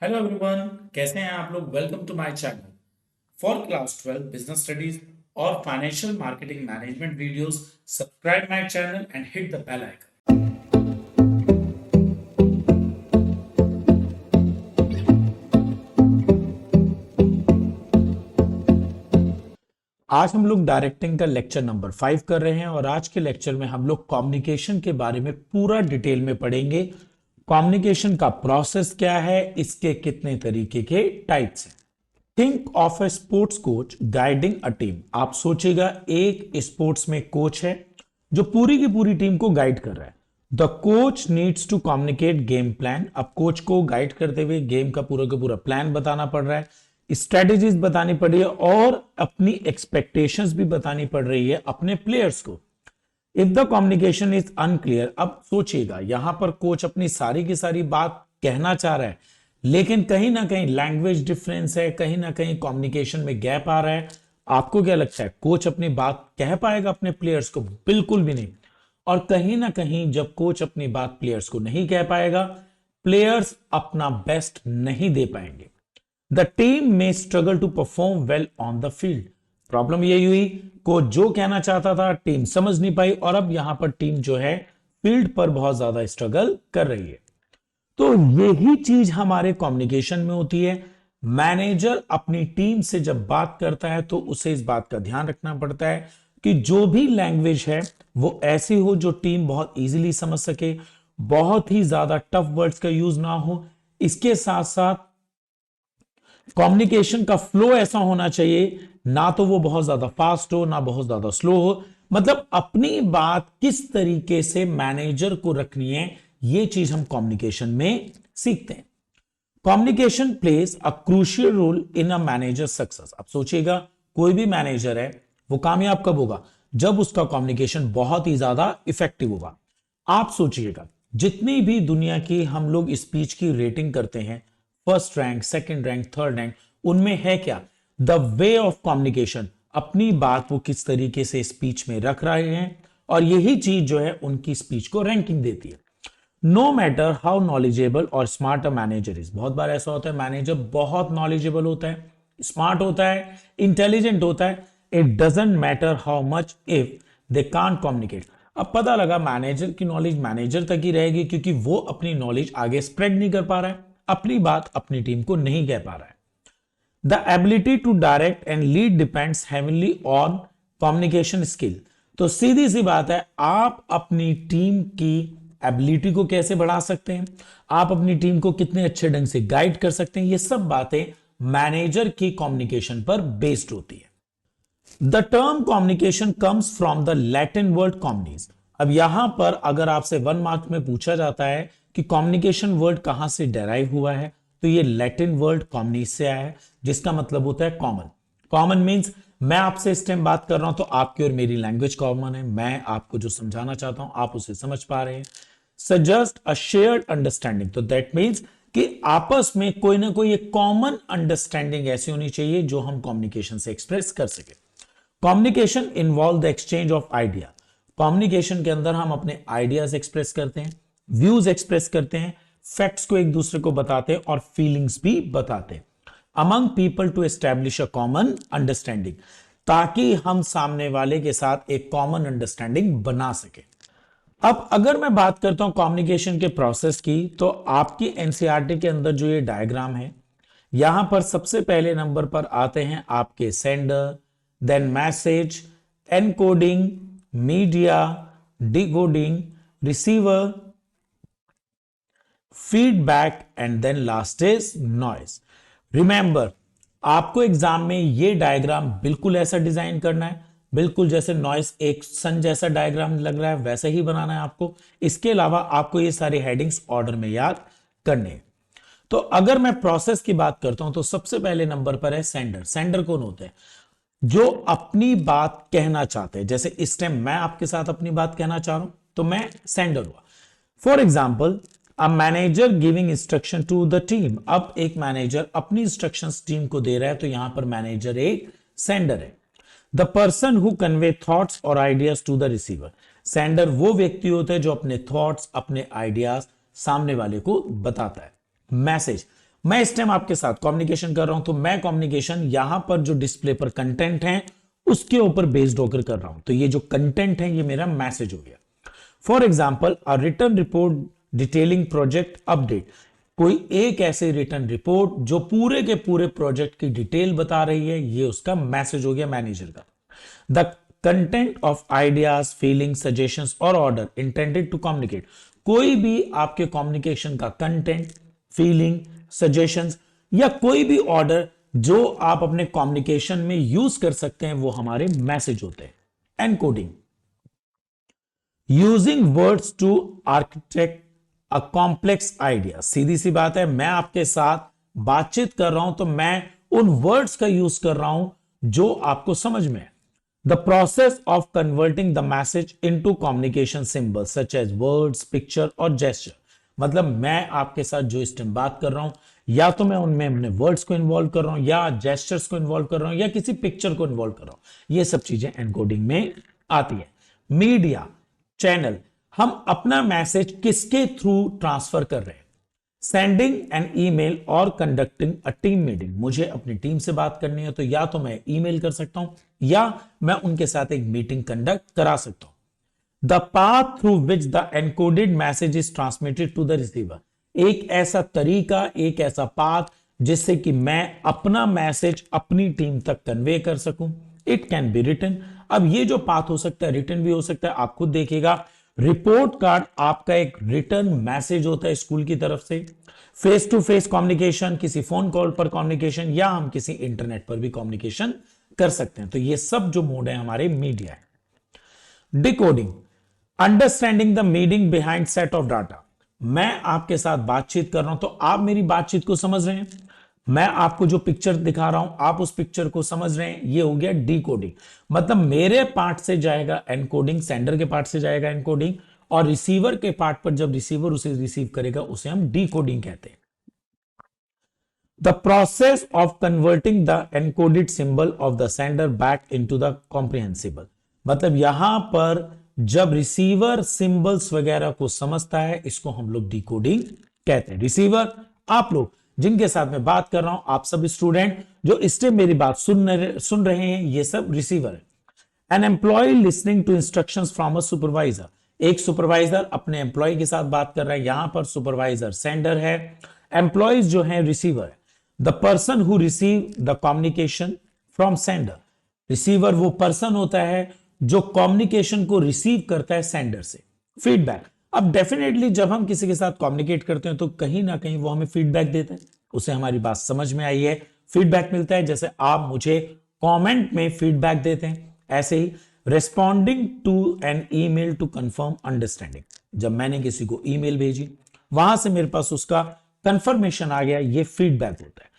Hello everyone, कैसे हैं आप लोग। Welcome to my channel for class 12 business studies और financial marketing management videos. Subscribe my channel and hit the bell icon. आज हम लोग डायरेक्टिंग का लेक्चर नंबर 5 कर रहे हैं और आज के लेक्चर में हम लोग कम्युनिकेशन के बारे में पूरा डिटेल में पढ़ेंगे। कम्युनिकेशन का प्रोसेस क्या है, इसके कितने तरीके के टाइप्स हैं। Think of A sports coach guiding a team. आप सोचेगा एक स्पोर्ट्स में कोच है जो पूरी की पूरी टीम को गाइड कर रहा है। The coach needs to communicate game plan. अब कोच को गाइड करते हुए गेम का पूरा प्लान बताना पड़ रहा है, स्ट्रेटेजीज बतानी पड़ रही है और अपनी एक्सपेक्टेशंस भी बतानी पड़ रही है अपने प्लेयर्स को। If the communication is unclear, अब सोचिएगा यहां पर कोच अपनी सारी की सारी बात कहना चाह रहा है, लेकिन कहीं ना कहीं लैंग्वेज डिफरेंस है, कहीं ना कहीं कम्युनिकेशन में गैप आ रहा है। आपको क्या लगता है कोच अपनी बात कह पाएगा अपने प्लेयर्स को? बिल्कुल भी नहीं। और कहीं ना कहीं जब कोच अपनी बात प्लेयर्स को नहीं कह पाएगा, प्लेयर्स अपना बेस्ट नहीं दे पाएंगे। The team may struggle to perform well on the field. Problem यही हुई, कोच जो कहना चाहता था टीम समझ नहीं पाई और अब यहां पर टीम जो है फील्ड पर बहुत ज्यादा स्ट्रगल कर रही है। तो यही चीज हमारे कम्युनिकेशन में होती है। मैनेजर अपनी टीम से जब बात करता है तो उसे इस बात का ध्यान रखना पड़ता है कि जो भी लैंग्वेज है वो ऐसी हो जो टीम बहुत इजीली समझ सके, बहुत ही ज्यादा टफ वर्ड्स का यूज ना हो। इसके साथ साथ कम्युनिकेशन का फ्लो ऐसा होना चाहिए, ना तो वो बहुत ज्यादा फास्ट हो ना बहुत ज्यादा स्लो हो। मतलब अपनी बात किस तरीके से मैनेजर को रखनी है, ये चीज हम कम्युनिकेशन में सीखते हैं। Communication plays a crucial role in a manager success. अब सोचिएगा कोई भी मैनेजर है वो कामयाब कब होगा? जब उसका कम्युनिकेशन बहुत ही ज्यादा इफेक्टिव होगा। आप सोचिएगा जितनी भी दुनिया की हम लोग स्पीच की रेटिंग करते हैं, first rank, second rank, third rank, उनमें है क्या? The way of communication. अपनी बात वो किस तरीके से स्पीच में रख रहे हैं और यही चीज जो है उनकी स्पीच को रैंकिंग देती है। नो मैटर हाउ नॉलेजेबल और स्मार्ट अ मैनेजर इज। बहुत बार ऐसा होता है मैनेजर बहुत नॉलेजेबल होता है, स्मार्ट होता है, इंटेलिजेंट होता है, it doesn't matter how much if they can't communicate. अब पता लगा मैनेजर की नॉलेज मैनेजर तक ही रहेगी क्योंकि वो अपनी नॉलेज आगे स्प्रेड नहीं कर पा रहा है, अपनी बात अपनी टीम को नहीं कह पा रहा है। The ability to direct and lead depends heavily on communication skill. तो सीधी सी बात है, आप अपनी टीम की एबिलिटी को कैसे बढ़ा सकते हैं, आप अपनी टीम को कितने अच्छे ढंग से गाइड कर सकते हैं, ये सब बातें मैनेजर की कम्युनिकेशन पर बेस्ड होती है। The term communication comes from the Latin word communis. अब यहां पर अगर आपसे 1 मार्क में पूछा जाता है कि कम्युनिकेशन वर्ड कहां से डेराइव हुआ है, तो ये लैटिन वर्ड कॉम्युनिस से आया है, जिसका मतलब होता है कॉमन। कॉमन मींस मैं आपसे इस टाइम बात कर रहा हूं तो आपकी और मेरी लैंग्वेज कॉमन है, मैं आपको जो समझाना चाहता हूं आप उसे समझ पा रहे हैं। सजेस्ट अ शेयर्ड अंडरस्टैंडिंग, तो दैट मींस कि आपस में कोई ना कोई एक कॉमन अंडरस्टैंडिंग ऐसी होनी चाहिए जो हम कम्युनिकेशन से एक्सप्रेस कर सके। Communication involve the exchange of idea. Communication के अंदर हम अपने आइडियाज एक्सप्रेस करते हैं, व्यूज एक्सप्रेस करते हैं, फैक्ट्स को एक दूसरे को बताते हैं और फीलिंग्स भी बताते हैं among people to establish a common understanding, ताकि हम सामने वाले के साथ एक कॉमन अंडरस्टैंडिंग बना सके। अब अगर मैं बात करता हूं कम्युनिकेशन के प्रोसेस की, तो आपकी एनसीईआरटी के अंदर जो ये डायग्राम है, यहां पर सबसे पहले नंबर पर आते हैं आपके sender, then message, encoding, media, decoding, receiver, feedback and then last is noise. Remember, आपको एग्जाम में ये डायग्राम बिल्कुल ऐसा डिजाइन करना है, बिल्कुल जैसे नॉइस एक सन जैसा डायग्राम लग रहा है वैसा ही बनाना है आपको। इसके अलावा आपको ये सारे हेडिंग्स ऑर्डर में याद करने हैं। तो अगर मैं प्रोसेस की बात करता हूं तो सबसे पहले नंबर पर है सेंडर। सेंडर कौन होते हैं? जो अपनी बात कहना चाहते हैं। जैसे इस टाइम मैं आपके साथ अपनी बात कहना चाह रहा हूं तो मैं सेंडर हुआ। For example, a manager giving instruction to the team. अब एक मैनेजर अपनी इंस्ट्रक्शंस टीम को दे रहा है तो यहां पर मैनेजर एक सेंडर है। The person who convey thoughts और ideas to the receiver. Sender वो व्यक्ति होता है जो अपने थॉट्स, अपने आइडियाज सामने वाले को बताता है। मैसेज, मैं इस टाइम आपके साथ कम्युनिकेशन कर रहा हूं, तो मैं कम्युनिकेशन यहां पर जो डिस्प्ले पर कंटेंट है उसके ऊपर बेस्ड होकर कर रहा हूं। तो ये जो कंटेंट है ये मेरा मैसेज हो गया। For example a return report detailing project update, कोई एक ऐसी रिटर्न रिपोर्ट जो पूरे के पूरे प्रोजेक्ट की डिटेल बता रही है, ये उसका मैसेज हो गया मैनेजर का। The content of ideas feeling suggestions और ऑर्डर इंटेंडेड टू कम्युनिकेट, कोई भी आपके कम्युनिकेशन का कंटेंट, फीलिंग, सजेशंस या कोई भी ऑर्डर जो आप अपने कम्युनिकेशन में यूज कर सकते हैं वो हमारे मैसेज होते हैं। Encoding, using words to architect a complex idea, सीधी सी बात है, मैं आपके साथ बातचीत कर रहा हूं तो मैं उन वर्ड्स का यूज कर रहा हूं जो आपको समझ में है। The process of converting the message into communication symbol such as words, picture और जेस्चर, मतलब मैं आपके साथ जो इस टाइम बात कर रहा हूं या तो मैं उनमें अपने वर्ड्स को इन्वॉल्व कर रहा हूं या जेस्चर्स को इन्वॉल्व कर रहा हूं या किसी पिक्चर को इन्वॉल्व कर रहा हूं, ये सब चीजें एनकोडिंग में आती है। मीडिया चैनल, हम अपना मैसेज किसके थ्रू ट्रांसफर कर रहे हैं, सेंडिंग एन ईमेल और कंडक्टिंग अ टीम मीटिंग, मुझे अपनी टीम से बात करनी है तो या तो मैं ईमेल कर सकता हूं या मैं उनके साथ एक मीटिंग कंडक्ट करा सकता हूं। The path through which the encoded message is transmitted to the receiver, एक ऐसा तरीका, एक ऐसा पाथ जिससे कि मैं अपना मैसेज अपनी टीम तक कन्वे कर सकूं। इट कैन बी रिटन, अब ये जो पाथ हो सकता है रिटन भी हो सकता है, आप खुद देखिएगा। रिपोर्ट कार्ड आपका एक रिटर्न मैसेज होता है स्कूल की तरफ से। फेस टू फेस कम्युनिकेशन, किसी फोन कॉल पर कम्युनिकेशन या हम किसी इंटरनेट पर भी कम्युनिकेशन कर सकते हैं। तो ये सब जो मोड है हमारे मीडिया है। Decoding, understanding the meaning behind set of data, मैं आपके साथ बातचीत कर रहा हूं तो आप मेरी बातचीत को समझ रहे हैं, मैं आपको जो पिक्चर दिखा रहा हूं आप उस पिक्चर को समझ रहे हैं, ये हो गया डिकोडिंग। मतलब मेरे पार्ट से जाएगा एनकोडिंग, सेंडर के पार्ट से जाएगा एनकोडिंग, और रिसीवर के पार्ट पर जब रिसीवर उसे रिसीव करेगा उसे हम डिकोडिंग कहते हैं। The process of converting the encoded symbol of the sender back into the comprehensible, मतलब यहां पर जब रिसीवर सिंबल्स वगैरह को समझता है इसको हम लोग डिकोडिंग कहते हैं। रिसीवर आप लोग जिनके साथ मैं बात कर रहा हूं, आप सब स्टूडेंट जो इस टाइम मेरी बात सुन रहे हैं, ये सब रिसीवर है। An employee listening to instructions from a supervisor, एक सुपरवाइजर अपने एम्प्लॉय के साथ बात कर रहा है, यहां पर सुपरवाइजर सेंडर है, एम्प्लॉयज जो है रिसीवर है। The person who receive the communication from sender, receiver वो पर्सन होता है जो कम्युनिकेशन को रिसीव करता है सेंडर से। फीडबैक, अब डेफिनेटली जब हम किसी के साथ कम्युनिकेट करते हैं तो कहीं ना कहीं वो हमें फीडबैक देता है, उसे हमारी बात समझ में आई है, फीडबैक मिलता है, जैसे आप मुझे कमेंट में फीडबैक देते हैं। ऐसे ही responding to an email to confirm understanding, जब मैंने किसी को ईमेल भेजी वहां से मेरे पास उसका कंफर्मेशन आ गया, ये फीडबैक होता है।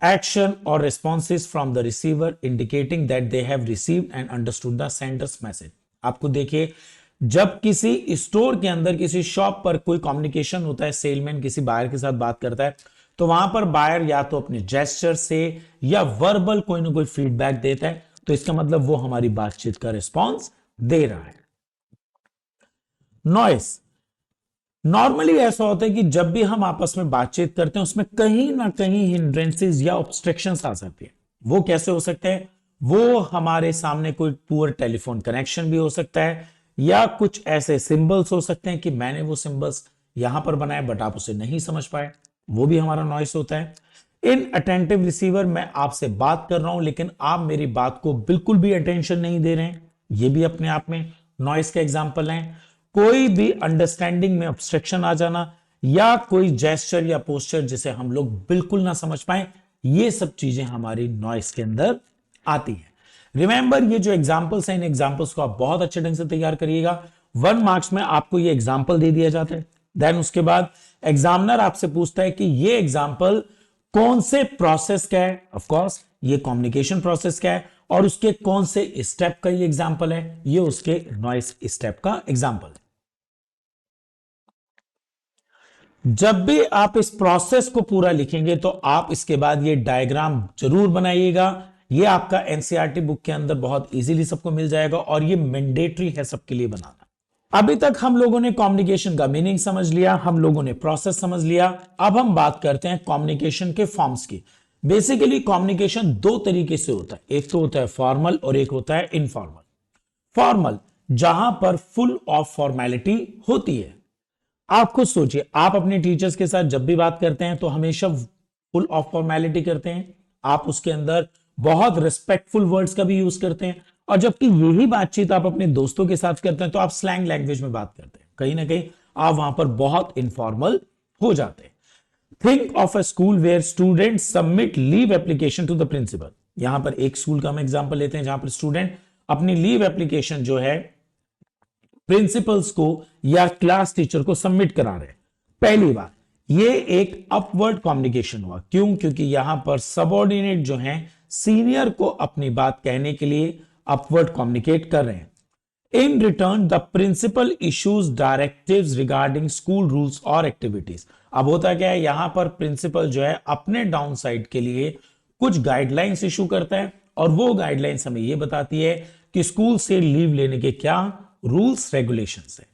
एक्शन और responses from the receiver indicating that they have received and understood the Sanders message, आपको देखिए जब किसी स्टोर के अंदर किसी शॉप पर कोई कम्युनिकेशन होता है, सेलमैन किसी बायर के साथ बात करता है तो वहां पर बायर या तो अपने जेस्चर से या वर्बल कोई ना कोई फीडबैक देता है, तो इसका मतलब वो हमारी बातचीत का रिस्पॉन्स दे रहा है। नॉइस, नॉर्मली ऐसा होता है कि जब भी हम आपस में बातचीत करते हैं उसमें कहीं ना कहीं हिंड्रेंसेस या ऑब्स्ट्रक्शंस आ सकती है। वो कैसे हो सकते हैं, वो हमारे सामने कोई पुअर टेलीफोन कनेक्शन भी हो सकता है या कुछ ऐसे सिंबल्स हो सकते हैं कि मैंने वो सिंबल्स यहां पर बनाए बट आप उसे नहीं समझ पाए, वो भी हमारा नॉइस होता है। इन अटेंटिव रिसीवर, मैं आपसे बात कर रहा हूं लेकिन आप मेरी बात को बिल्कुल भी अटेंशन नहीं दे रहे हैं, ये भी अपने आप में नॉइस का एग्जाम्पल है। कोई भी अंडरस्टैंडिंग में ऑब्स्ट्रक्शन आ जाना या कोई जेस्चर या पोस्चर जिसे हम लोग बिल्कुल ना समझ पाए, ये सब चीजें हमारी नॉइस के अंदर आती है। रिमेंबर, ये जो एग्जांपल्स हैं इन एग्जांपल्स को आप बहुत अच्छे ढंग से तैयार करिएगा। 1 मार्क्स में आपको ये एग्जांपल दे दिया जाता है, देन उसके बाद एग्जामिनर आपसे पूछता है कि ये एग्जांपल कौन से प्रोसेस का है, ऑफ कोर्स ये कम्युनिकेशन प्रोसेस का है, और उसके कौन से स्टेप का ये एग्जांपल है, ये उसके नॉइस स्टेप का एग्जांपल है। जब भी आप इस प्रोसेस को पूरा लिखेंगे तो आप इसके बाद ये डायग्राम जरूर बनाइएगा, ये आपका एनसीईआरटी बुक के अंदर बहुत इजीली सबको मिल जाएगा और ये मैंडेटरी है सबके लिए बनाना। अभी तक हम लोगों ने कम्युनिकेशन का मीनिंग समझ लिया, हम लोगों ने प्रोसेस समझ लिया। अब हम बात करते हैं कम्युनिकेशन के फॉर्म्स की। बेसिकली कम्युनिकेशन दो तरीके से होता है, एक तो होता है फॉर्मल और एक होता है इनफॉर्मल। फॉर्मल जहां पर फुल ऑफ फॉर्मेलिटी होती है। आप खुद सोचिए, आप अपने टीचर्स के साथ जब भी बात करते हैं तो हमेशा फुल ऑफ फॉर्मेलिटी करते हैं, आप उसके अंदर बहुत रिस्पेक्टफुल वर्ड्स का भी यूज करते हैं। और जबकि यही बातचीत आप अपने दोस्तों के साथ करते हैं तो आप स्लैंग लैंग्वेज में बात करते हैं, कहीं ना कहीं आप वहां पर बहुत इनफॉर्मल हो जाते हैं। Think of a school where student submit leave application to the principal. यहां पर एक स्कूल का हम एग्जांपल लेते हैं जहां पर स्टूडेंट अपनी लीव एप्लीकेशन जो है प्रिंसिपल्स को या क्लास टीचर को सबमिट करा रहे हैं। पहली बार ये एक अपवर्ड कम्युनिकेशन हुआ, क्यों? क्योंकि यहां पर सबऑर्डिनेट जो हैं सीनियर को अपनी बात कहने के लिए अपवर्ड कम्युनिकेट कर रहे हैं। In return the principal issues directives regarding school rules और एक्टिविटीज। अब होता क्या है, यहां पर प्रिंसिपल जो है अपने डाउन साइड के लिए कुछ गाइडलाइंस इशू करता है और वो गाइडलाइंस हमें ये बताती है कि स्कूल से लीव लेने के क्या रूल्स रेगुलेशंस है।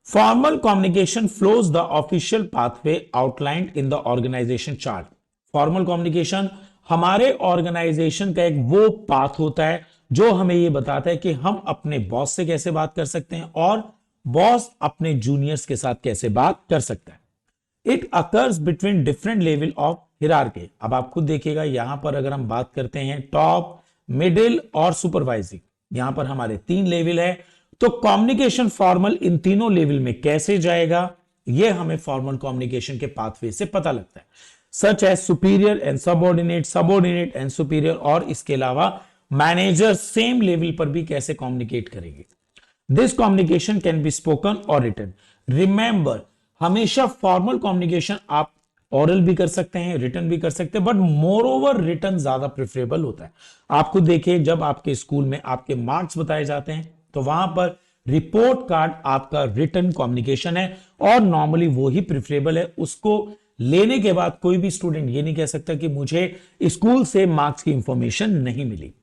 Formal communication flows the official pathway outlined in the organisation chart. Formal communication हमारे ऑर्गेनाइजेशन का एक वो पाथ होता है जो हमें ये बताता है कि हम अपने बॉस से कैसे बात कर सकते हैं और बॉस अपने जूनियर्स के साथ कैसे बात कर सकता है। It occurs between different level of hierarchy. अब आप खुद देखिएगा, यहां पर अगर हम बात करते हैं टॉप, मिडिल और सुपरवाइजिंग, यहां पर हमारे 3 लेवल है, तो कम्युनिकेशन फॉर्मल इन तीनों लेवल में कैसे जाएगा यह हमें फॉर्मल कम्युनिकेशन के पाथवे से पता लगता है। Such as superior and subordinate, subordinate and superior, और इसके अलावा मैनेजर सेम लेवल पर भी कैसे कम्युनिकेट करेंगे। This communication can be spoken और रिटन। रिमेंबर, हमेशा फॉर्मल कम्युनिकेशन आप ओरल भी कर सकते हैं, रिटन भी कर सकते हैं, बट मोर ओवर रिटन ज्यादा प्रेफरेबल होता है। आपको देखिए, जब आपके स्कूल में आपके मार्क्स बताए जाते हैं तो वहां पर रिपोर्ट कार्ड आपका रिटन कम्युनिकेशन है और नॉर्मली वो ही प्रेफरेबल है। उसको लेने के बाद कोई भी स्टूडेंट ये नहीं कह सकता कि मुझे स्कूल से मार्क्स की इंफॉर्मेशन नहीं मिली।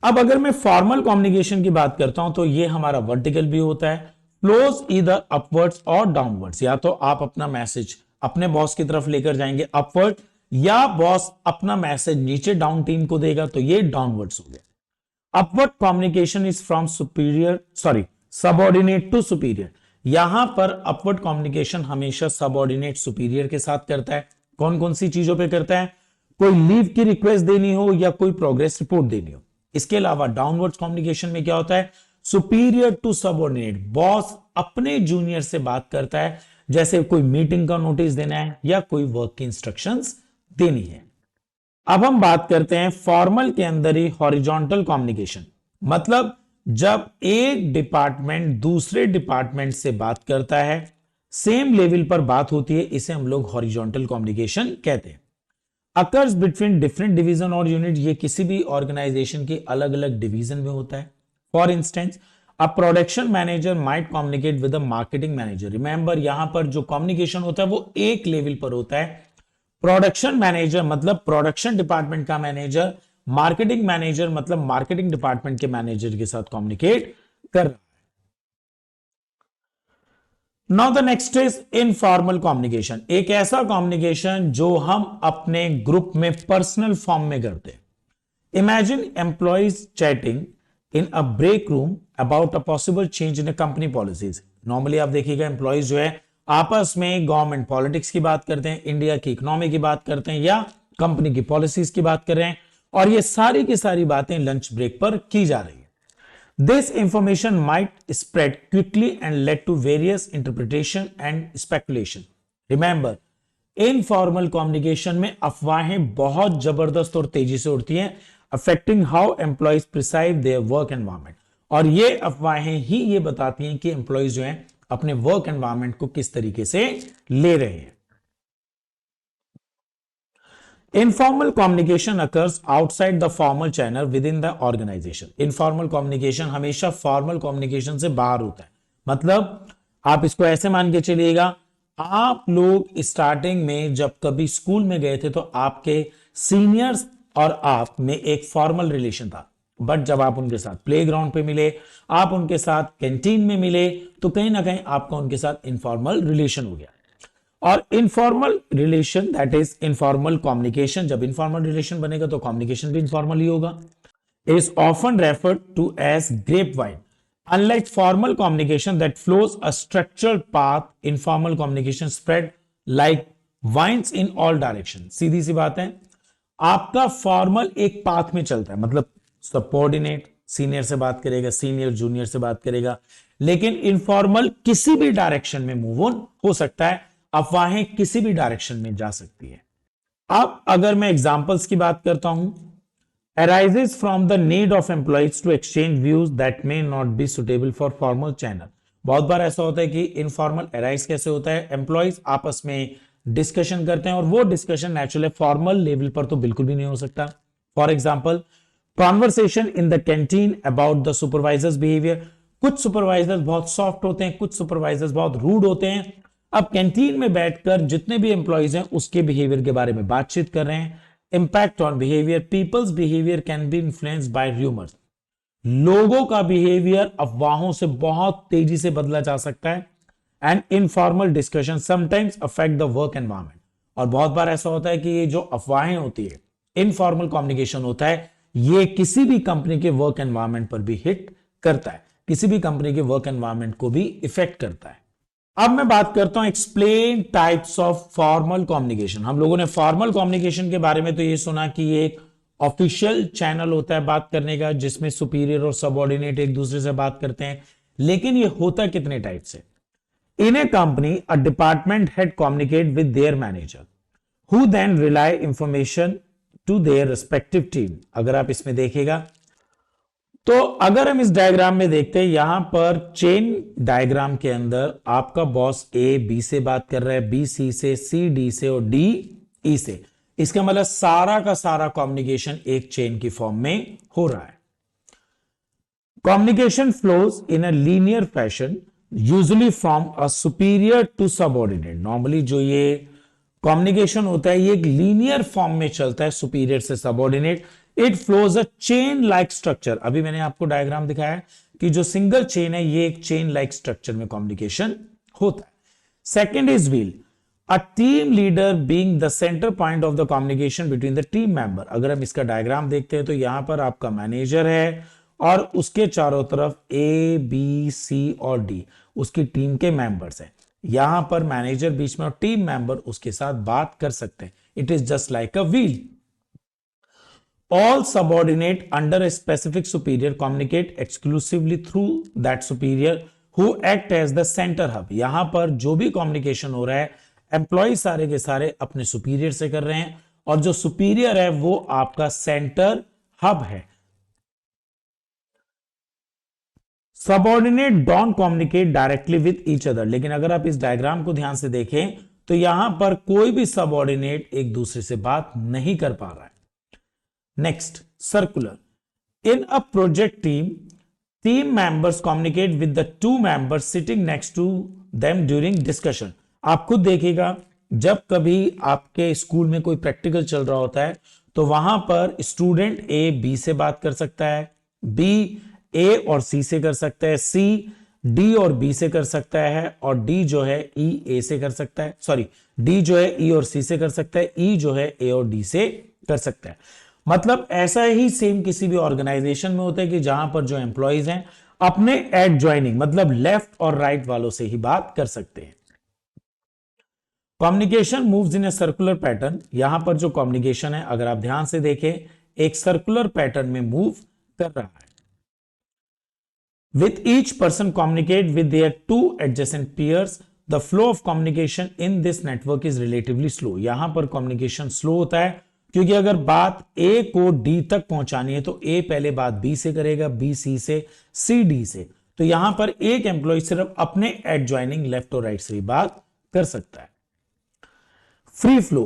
अब अगर मैं फॉर्मल कम्युनिकेशन की बात करता हूं तो ये हमारा वर्टिकल भी होता है, फ्लोज ईदर अपवर्ड्स और डाउनवर्ड्स। या तो आप अपना मैसेज अपने बॉस की तरफ लेकर जाएंगे अपवर्ड, या बॉस अपना मैसेज नीचे डाउन टीम को देगा, तो ये डाउनवर्ड्स हो गया। Upward communication is from subordinate to superior. यहां पर अपवर्ड कम्युनिकेशन हमेशा सबऑर्डिनेट सुपीरियर के साथ करता है। कौन कौन सी चीजों पे करता है? कोई लीव की रिक्वेस्ट देनी हो या कोई प्रोग्रेस रिपोर्ट देनी हो। इसके अलावा डाउनवर्ड कम्युनिकेशन में क्या होता है? सुपीरियर टू सबऑर्डिनेट, बॉस अपने जूनियर से बात करता है, जैसे कोई मीटिंग का नोटिस देना है या कोई वर्क की इंस्ट्रक्शंस देनी है। अब हम बात करते हैं फॉर्मल के अंदर ही हॉरिजॉन्टल कम्युनिकेशन, मतलब जब एक डिपार्टमेंट दूसरे डिपार्टमेंट से बात करता है, सेम लेवल पर बात होती है, इसे हम लोग हॉरिजॉन्टल कम्युनिकेशन कहते हैं। अकर्स बिटवीन डिफरेंट डिवीजन और यूनिट, ये किसी भी ऑर्गेनाइजेशन के अलग अलग डिवीजन में होता है। For instance, a production manager might communicate with a marketing manager. Remember, यहां पर जो कम्युनिकेशन होता है वो एक लेवल पर होता है। प्रोडक्शन मैनेजर मतलब प्रोडक्शन डिपार्टमेंट का मैनेजर, मार्केटिंग मैनेजर मतलब मार्केटिंग डिपार्टमेंट के मैनेजर के साथ कम्युनिकेट कर रहा है। Now the next is informal communication, एक ऐसा कम्युनिकेशन जो हम अपने ग्रुप में पर्सनल फॉर्म में करते हैं। Imagine employees chatting in a break room about a possible change in company policies. Normally आप देखिएगा एम्प्लॉइज जो है आपस में गवर्नमेंट पॉलिटिक्स की बात करते हैं, इंडिया की इकोनॉमी की बात करते हैं या कंपनी की पॉलिसीज की बात कर रहे हैं, और ये सारी की सारी बातें लंच ब्रेक पर की जा रही है। This information might spread quickly and lead to various interpretation and speculation. Remember, informal communication में अफवाहें बहुत जबरदस्त और तेजी से उड़ती हैं, affecting how employees perceive their work environment. और ये अफवाहें ही ये बताती हैं कि एम्प्लॉइज जो हैं अपने वर्क एनवायरमेंट को किस तरीके से ले रहे हैं। Informal communication occurs outside the formal channel within the organization. Informal communication हमेशा formal communication से बाहर होता है। मतलब आप इसको ऐसे मान के चलिएगा, आप लोग स्टार्टिंग में जब कभी स्कूल में गए थे तो आपके सीनियर्स और आप में एक फॉर्मल रिलेशन था। बट जब आप उनके साथ प्लेग्राउंड पे मिले, आप उनके साथ कैंटीन में मिले, तो कहीं ना कहीं आपका उनके साथ इनफॉर्मल रिलेशन हो गया। और informal relation, that is informal communication, जब इनफॉर्मल रिलेशन बनेगा तो कम्युनिकेशन भी इनफॉर्मल ही होगा, is often referred to as grapevine. Unlike formal communication that flows a structured path, informal communication spread like vines in all directions. सीधी सी बात है, आपका formal एक पाथ में चलता है, मतलब सबऑर्डिनेट सीनियर से बात करेगा, सीनियर जूनियर से बात करेगा, लेकिन इनफॉर्मल किसी भी डायरेक्शन में मूव ऑन हो सकता है, अफवाहें किसी भी डायरेक्शन में जा सकती है। अब अगर मैं एग्जांपल्स की बात करता हूं, arises from the need of employees to exchange views that may not be suitable for formal channel. बहुत बार ऐसा होता है कि इनफॉर्मल अराइज कैसे होता है, एम्प्लॉइज आपस में डिस्कशन करते हैं और वो डिस्कशन नेचुरली फॉर्मल लेवल पर तो बिल्कुल भी नहीं हो सकता। For example, conversation in the canteen about the supervisors behaviour. कुछ सुपरवाइजर्स बहुत सॉफ्ट होते हैं, कुछ सुपरवाइजर्स बहुत रूड होते हैं। अब कैंटीन में बैठकर जितने भी एम्प्लॉइज हैं उसके बिहेवियर के बारे में बातचीत कर रहे हैं। Impact on behavior. People's behavior can be influenced by rumors. लोगों का बिहेवियर अफवाहों से बहुत तेजी से बदला जा सकता है। And informal discussion sometimes affect the work environment. और बहुत बार ऐसा होता है कि ये जो अफवाहें होती है, इनफॉर्मल कम्युनिकेशन होता है, ये किसी भी कंपनी के वर्क एनवायरमेंट पर भी हिट करता है, किसी भी कंपनी के वर्क एनवायरमेंट को भी इफेक्ट करता है। अब मैं बात करता हूं explain types of formal communication. हम लोगों ने फॉर्मल कम्युनिकेशन के बारे में तो ये सुना कि ये एक ऑफिशियल चैनल होता है बात करने का, जिसमें सुपीरियर और सबऑर्डिनेट एक दूसरे से बात करते हैं, लेकिन ये होता कितने टाइप से। In a company a department head communicate with their manager who then relay information to their respective team. अगर आप इसमें देखेगा तो अगर हम इस डायग्राम में देखते हैं, यहां पर चेन डायग्राम के अंदर आपका बॉस ए बी से बात कर रहा है, बी सी से, सी डी से और डी ई से। इसका मतलब सारा का सारा कम्युनिकेशन एक चेन की फॉर्म में हो रहा है। Communication flows in a linear fashion usually from a superior to subordinate. Normally जो ये कम्युनिकेशन होता है ये एक लीनियर फॉर्म में चलता है, सुपीरियर से subordinate. It flows a chain like structure. अभी मैंने आपको डायग्राम दिखाया कि जो सिंगल चेन है ये एक चेन लाइक स्ट्रक्चर में कम्युनिकेशन होता है। Second is wheel, a team leader being the centre point of the communication between the team member. अगर हम इसका डायग्राम देखते हैं तो यहां पर आपका मैनेजर है और उसके चारों तरफ ए बी सी और डी उसकी टीम के मेंबर्स हैं। यहां पर मैनेजर बीच में और टीम मेंबर उसके साथ बात कर सकते हैं। It is just like a wheel. All subordinate under a specific superior communicate exclusively through that superior who act as the center hub. यहां पर जो भी कम्युनिकेशन हो रहा है एम्प्लॉय सारे के सारे अपने सुपीरियर से कर रहे हैं और जो सुपीरियर है वो आपका सेंटर हब है। Subordinate don't communicate directly with each other. लेकिन अगर आप इस डायग्राम को ध्यान से देखें तो यहां पर कोई भी सबऑर्डिनेट एक दूसरे से बात नहीं कर पा रहा है। Next, circular. In a project team, team members communicate with the two members sitting next to them during discussion. आप खुद देखिएगा जब कभी आपके स्कूल में कोई प्रैक्टिकल चल रहा होता है तो वहां पर स्टूडेंट ए बी से बात कर सकता है, बी ए और सी से कर सकता है, सी डी और बी से कर सकता है और डी जो है ई ए से कर सकता है, सॉरी डी जो है ई और सी से कर सकता है, ई जो है ए और डी से कर सकता है। मतलब ऐसा ही सेम किसी भी ऑर्गेनाइजेशन में होता है कि जहां पर जो एम्प्लॉइज हैं अपने एडजॉइनिंग मतलब लेफ्ट और राइट वालों से ही बात कर सकते हैं। Communication moves in a circular pattern. यहां पर जो कम्युनिकेशन है अगर आप ध्यान से देखें एक सर्कुलर पैटर्न में मूव कर रहा है। With each person communicate with their two adjacent peers, the flow of communication in this network is relatively slow. यहां पर कम्युनिकेशन स्लो होता है क्योंकि अगर बात ए को डी तक पहुंचानी है तो ए पहले बात बी से करेगा, बी सी से, सी डी से। तो यहां पर एक एम्प्लॉय सिर्फ अपने एडजॉइनिंग लेफ्ट और राइट से ही बात कर सकता है। Free flow,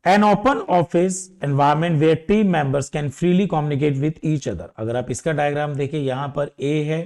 an open office environment where team members can freely communicate with each other. अगर आप इसका डायग्राम देखें यहां पर ए है,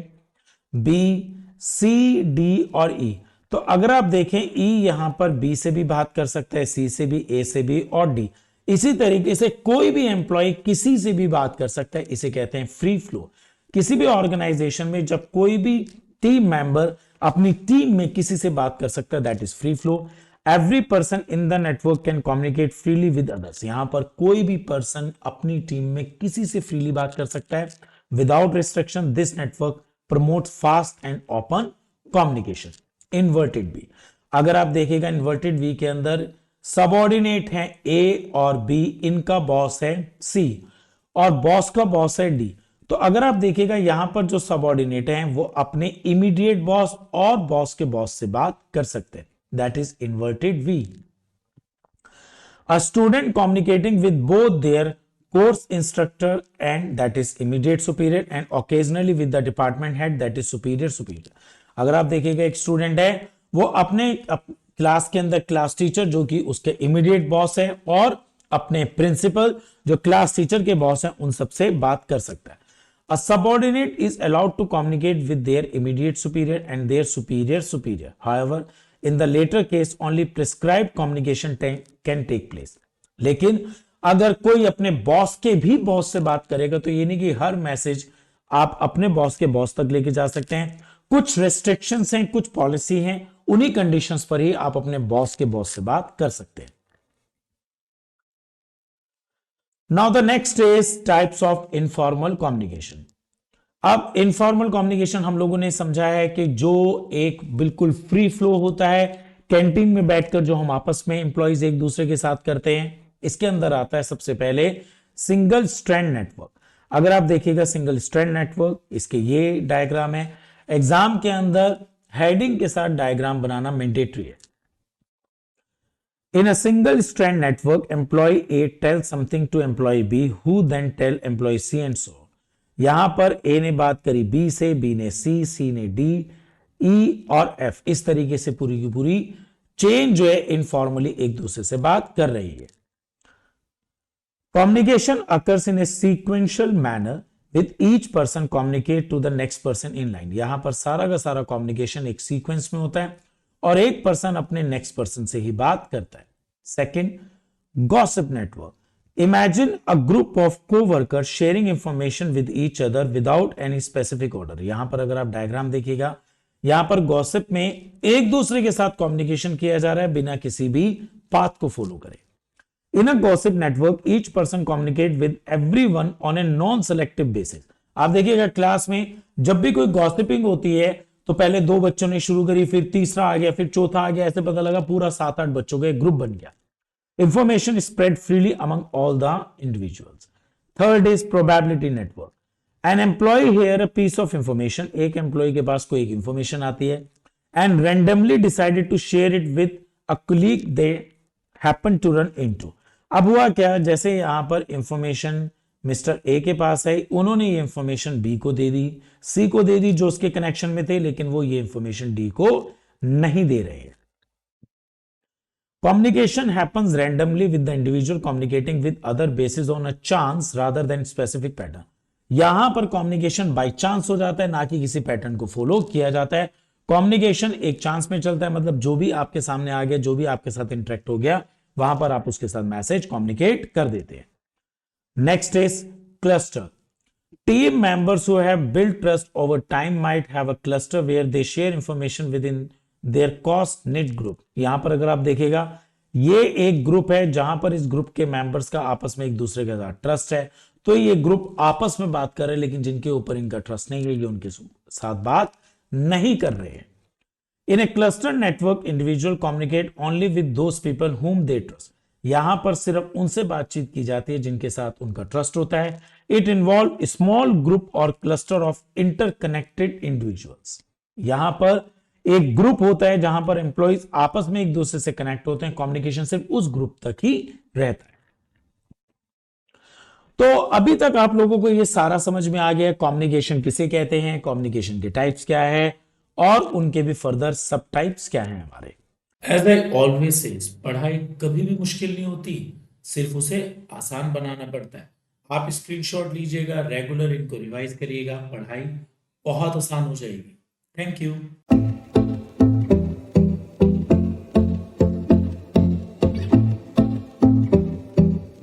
बी, सी, डी और ई। तो अगर आप देखें ई यहां पर बी से भी बात कर सकता है, सी से भी, ए से भी और डी। इसी तरीके से कोई भी एम्प्लॉय किसी से भी बात कर सकता है, इसे कहते हैं फ्री फ्लो। किसी भी ऑर्गेनाइजेशन में जब कोई भी टीम मेंबर अपनी टीम में किसी से बात कर सकता है, that is free flow. Every person in the network can communicate freely with others. यहां पर कोई भी पर्सन अपनी टीम में किसी से फ्रीली बात कर सकता है without restriction. This network promote fast and open communication. Inverted we, अगर आप देखिएगा इन्वर्टेड वी के अंदर सबऑर्डिनेट है ए और बी, इनका बॉस है सी और बॉस का बॉस है डी। तो अगर आप देखिएगा यहां पर जो सबऑर्डिनेट हैं वो अपने इमीडिएट बॉस और बॉस के बॉस से बात कर सकते हैं, that is inverted V. A student communicating with both their course instructor and that is immediate superior and occasionally with the department head that is superior superior. अगर आप देखिएगा एक स्टूडेंट है वो अपने क्लास के अंदर क्लास टीचर जो कि उसके इमीडिएट बॉस है और अपने प्रिंसिपल जो क्लास टीचर के बॉस हैं उन सबसे बात कर सकता है। A subordinate is allowed to communicate with their immediate superior and their superior superior. However, in the later case, only prescribed communication can take place. लेकिन अगर कोई अपने बॉस के भी बॉस से बात करेगा तो ये नहीं कि हर मैसेज आप अपने बॉस के बॉस तक लेके जा सकते हैं। कुछ रेस्ट्रिक्शंस हैं, कुछ पॉलिसी हैं, उन्हीं कंडीशंस पर ही आप अपने बॉस के बॉस से बात कर सकते हैं। Now the next is types of informal communication. अब इनफॉर्मल कम्युनिकेशन हम लोगों ने समझा है कि जो एक बिल्कुल फ्री फ्लो होता है, कैंटीन में बैठकर जो हम आपस में एम्प्लॉइज एक दूसरे के साथ करते हैं। इसके अंदर आता है सबसे पहले सिंगल स्ट्रैंड नेटवर्क। अगर आप देखिएगा सिंगल स्ट्रैंड नेटवर्क, इसके ये डायग्राम है। एग्जाम के अंदर हेडिंग के साथ डायग्राम बनाना मैंडेटरी है। In a single strand network, employee A tells something to employee B, who then tell employee C and so. यहां पर A ने बात करी B से, B ने C, C ने D, E और F, इस तरीके से पूरी की पूरी चेन जो है इनफॉर्मली एक दूसरे से बात कर रही है। Communication occurs in a sequential manner with each person communicate to the next person in line. यहां पर सारा का सारा कम्युनिकेशन एक सीक्वेंस में होता है और एक पर्सन अपने नेक्स्ट पर्सन से ही बात करता है। Second, gossip network. Imagine a group of coworkers sharing information with each other without any specific order. यहां पर अगर आप डायग्राम देखिएगा, यहां पर गॉसिप में एक दूसरे के साथ कम्युनिकेशन किया जा रहा है बिना किसी भी पाथ को फॉलो करे। In a gossip network each person communicate with everyone on a non selective basis. आप देखिएगा क्लास में जब भी कोई गॉसिपिंग होती है तो पहले 2 बच्चों ने शुरू करी, फिर तीसरा आ गया, फिर चौथा आ गया, ऐसे पता लगा पूरा 7-8 बच्चों का एक ग्रुप बन गया। Information spread freely among all the individuals. Third is probability network. An employee hear a piece of information, एक एम्प्लॉय के पास कोई एक इंफॉर्मेशन आती है and randomly decided to share it with a colleague they happen to run into. अब हुआ क्या, जैसे यहां पर इंफॉर्मेशन मिस्टर ए के पास है, उन्होंने ये इंफॉर्मेशन बी को दे दी, सी को दे दी जो उसके कनेक्शन में थे, लेकिन वो ये इंफॉर्मेशन डी को नहीं दे रहे हैं। Communication happens randomly with the individual communicating with other basis on a chance rather than specific pattern. यहां पर कम्युनिकेशन बाय चांस हो जाता है, ना कि किसी पैटर्न को फॉलो किया जाता है। कम्युनिकेशन एक चांस में चलता है, मतलब जो भी आपके सामने आ गया, जो भी आपके साथ इंटरेक्ट हो गया, वहां पर आप उसके साथ मैसेज कम्युनिकेट कर देते हैं। Next is cluster. Team members who have built trust over time might have a cluster where they share information within their close-knit group. यहां पर अगर आप देखिएगा ये एक ग्रुप है जहां पर इस ग्रुप के मेंबर्स का आपस में एक दूसरे के साथ ट्रस्ट है, तो ये ग्रुप आपस में बात कर रहे हैं, लेकिन जिनके ऊपर इनका ट्रस्ट नहीं है ये उनके साथ बात नहीं कर रहे हैं। In a cluster network, individual communicate only with those people whom they trust. यहां पर सिर्फ उनसे बातचीत की जाती है जिनके साथ उनका ट्रस्ट होता है। इट इन्वॉल्व स्मॉल ग्रुप और क्लस्टर ऑफ इंटरकनेक्टेड इंडिविजुअल्स। यहां पर एक ग्रुप होता है जहां पर एम्प्लॉइज आपस में एक दूसरे से कनेक्ट होते हैं, कम्युनिकेशन सिर्फ उस ग्रुप तक ही रहता है। तो अभी तक आप लोगों को ये सारा समझ में आ गया कम्युनिकेशन किसे कहते हैं, कम्युनिकेशन के टाइप्स क्या है और उनके भी फर्दर सब टाइप्स क्या हैं हमारे। एज आई ऑलवेज सेज, पढ़ाई कभी भी मुश्किल नहीं होती, सिर्फ उसे आसान बनाना पड़ता है। आप स्क्रीनशॉट लीजिएगा, रेगुलर इनको रिवाइज करिएगा, पढ़ाई बहुत आसान हो जाएगी। Thank you.